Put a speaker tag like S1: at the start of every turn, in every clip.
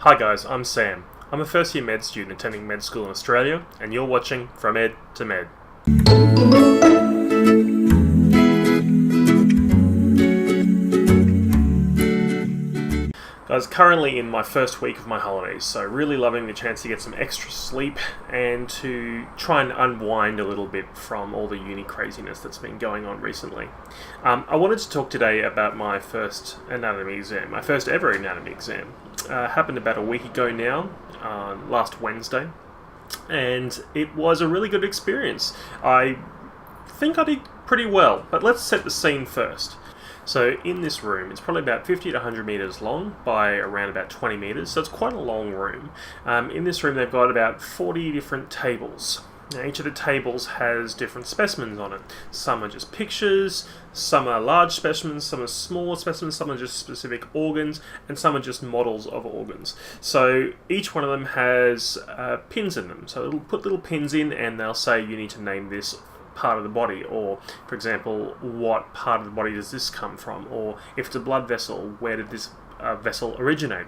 S1: Hi guys, I'm Sam. I'm a first year med student attending med school in Australia, and you're watching From Ed to Med. Guys, currently in my first week of my holidays, so really loving the chance to get some extra sleep and to try and unwind a little bit from all the uni craziness that's been going on recently. I wanted to talk today about my first anatomy exam, my first ever anatomy exam. Happened about a week ago now, last Wednesday, and it was a really good experience. I think I did pretty well, but let's set the scene first. So in this room, it's probably about 50 to 100 metres long by around about 20 metres, so it's quite a long room. In this room they've got about 40 different tables. Now each of the tables has different specimens on it. Some are just pictures, some are large specimens, some are small specimens, some are just specific organs, and some are just models of organs. So each one of them has pins in them. So it'll put little pins in and they'll say you need to name this part of the body, or for example, what part of the body does this come from, or if it's a blood vessel, where did this vessel originate.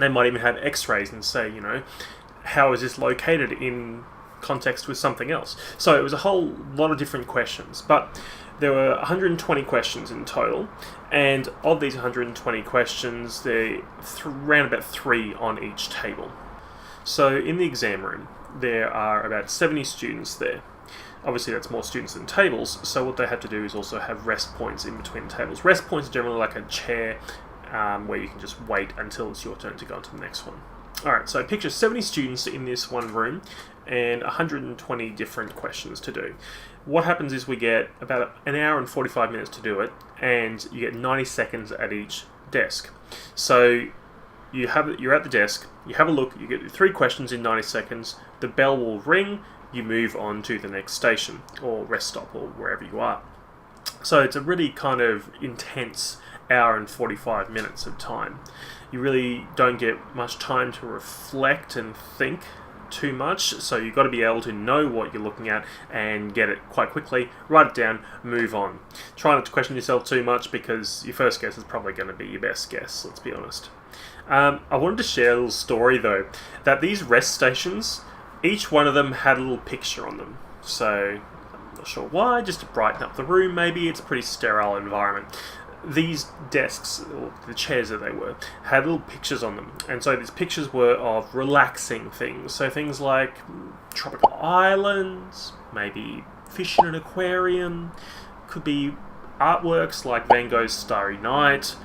S1: They might even have x-rays and say, how is this located in context with something else. So it was a whole lot of different questions, but there were 120 questions in total, and of these 120 questions, there around about 3 on each table. So in the exam room, there are about 70 students there. Obviously that's more students than tables, so what they have to do is also have rest points in between tables. Rest points are generally like a chair where you can just wait until it's your turn to go on to the next one. Alright, so picture 70 students in this one room and 120 different questions to do. What happens is we get about an hour and 45 minutes to do it, and you get 90 seconds at each desk. So you're at the desk, you have a look, you get 3 questions in 90 seconds, the bell will ring, you move on to the next station, or rest stop, or wherever you are. So it's a really kind of intense hour and 45 minutes of time. You really don't get much time to reflect and think too much, so you've got to be able to know what you're looking at and get it quite quickly, write it down, move on. Try not to question yourself too much, because your first guess is probably going to be your best guess, let's be honest. I wanted to share a little story though, that these rest stations, each one of them had a little picture on them. So, I'm not sure why, just to brighten up the room maybe. It's a pretty sterile environment. These desks, or the chairs that they were, had little pictures on them. And so these pictures were of relaxing things. So things like tropical islands, maybe fish in an aquarium, could be artworks like Van Gogh's Starry Night,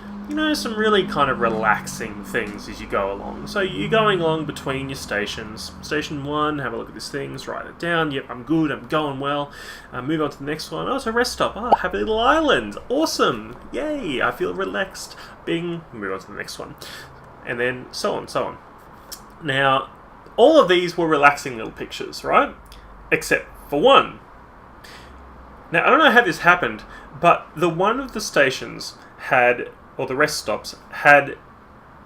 S1: some really kind of relaxing things as you go along. So you're going along between your stations. Station 1, have a look at these things, write it down, yep, I'm good, I'm going well. Move on to the next one, it's a rest stop, happy little island, awesome, yay, I feel relaxed, bing, move on to the next one. And then so on, so on. Now, all of these were relaxing little pictures, right? Except for one. Now, I don't know how this happened, but the one of the stations had, or the rest stops, had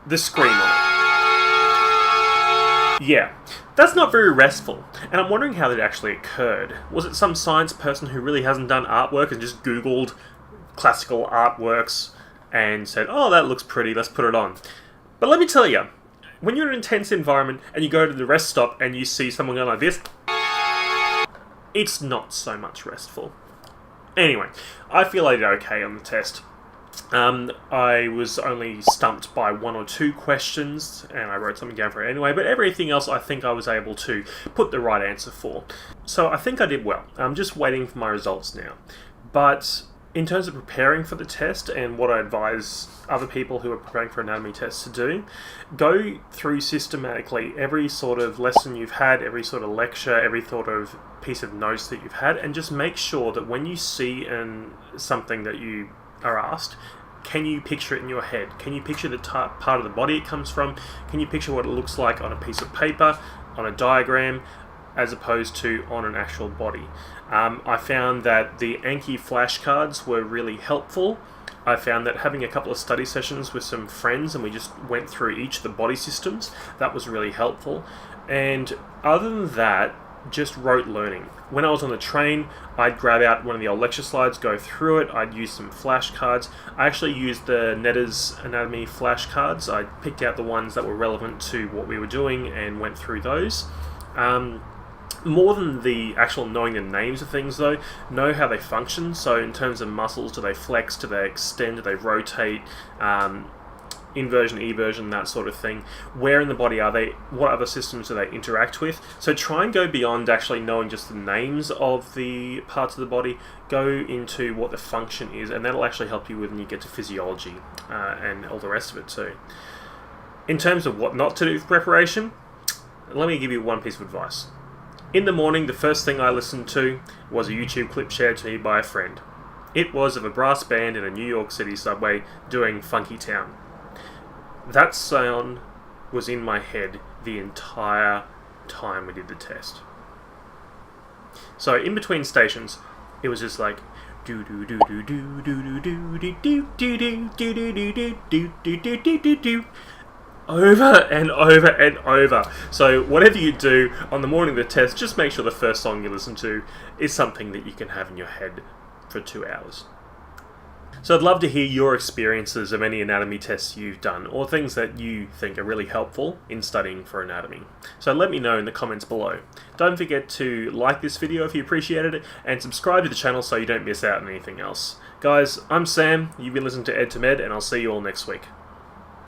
S1: the screen on it. Yeah, that's not very restful, and I'm wondering how that actually occurred. Was it some science person who really hasn't done artwork and just Googled classical artworks and said, oh, that looks pretty, let's put it on? But let me tell you, when you're in an intense environment and you go to the rest stop and you see someone going like this, it's not so much restful. Anyway, I feel I did okay on the test. I was only stumped by 1 or 2 questions, and I wrote something down for it anyway, but everything else I think I was able to put the right answer for. So I think I did well. I'm just waiting for my results now. But in terms of preparing for the test, and what I advise other people who are preparing for anatomy tests to do, go through systematically every sort of lesson you've had, every sort of lecture, every sort of piece of notes that you've had, and just make sure that when you see something that you are asked, can you picture it in your head? Can you picture the part of the body it comes from? Can you picture what it looks like on a piece of paper, on a diagram, as opposed to on an actual body? I found that the Anki flashcards were really helpful. I found that having a couple of study sessions with some friends and we just went through each of the body systems, that was really helpful. And other than that, just rote learning. When I was on the train, I'd grab out one of the old lecture slides, go through it. I'd use some flashcards. I actually used the Netter's Anatomy flashcards. I picked out the ones that were relevant to what we were doing and went through those. More than the actual knowing the names of things, though, know how they function. So in terms of muscles, do they flex, do they extend, do they rotate, inversion, eversion, that sort of thing. Where in the body are they? What other systems do they interact with? So try and go beyond actually knowing just the names of the parts of the body. Go into what the function is, and that'll actually help you when you get to physiology and all the rest of it too. In terms of what not to do for preparation, let me give you one piece of advice. In the morning, the first thing I listened to was a YouTube clip shared to me by a friend. It was of a brass band in a New York City subway doing Funky Town. That sound was in my head the entire time we did the test. So in between stations, it was just like do do do do do do do do do do do do do do do do do do over and over and over. So whatever you do on the morning of the test, just make sure the first song you listen to is something that you can have in your head for 2 hours. So I'd love to hear your experiences of any anatomy tests you've done, or things that you think are really helpful in studying for anatomy. So let me know in the comments below. Don't forget to like this video if you appreciated it, and subscribe to the channel so you don't miss out on anything else. Guys, I'm Sam, you've been listening to Ed to Med, and I'll see you all next week.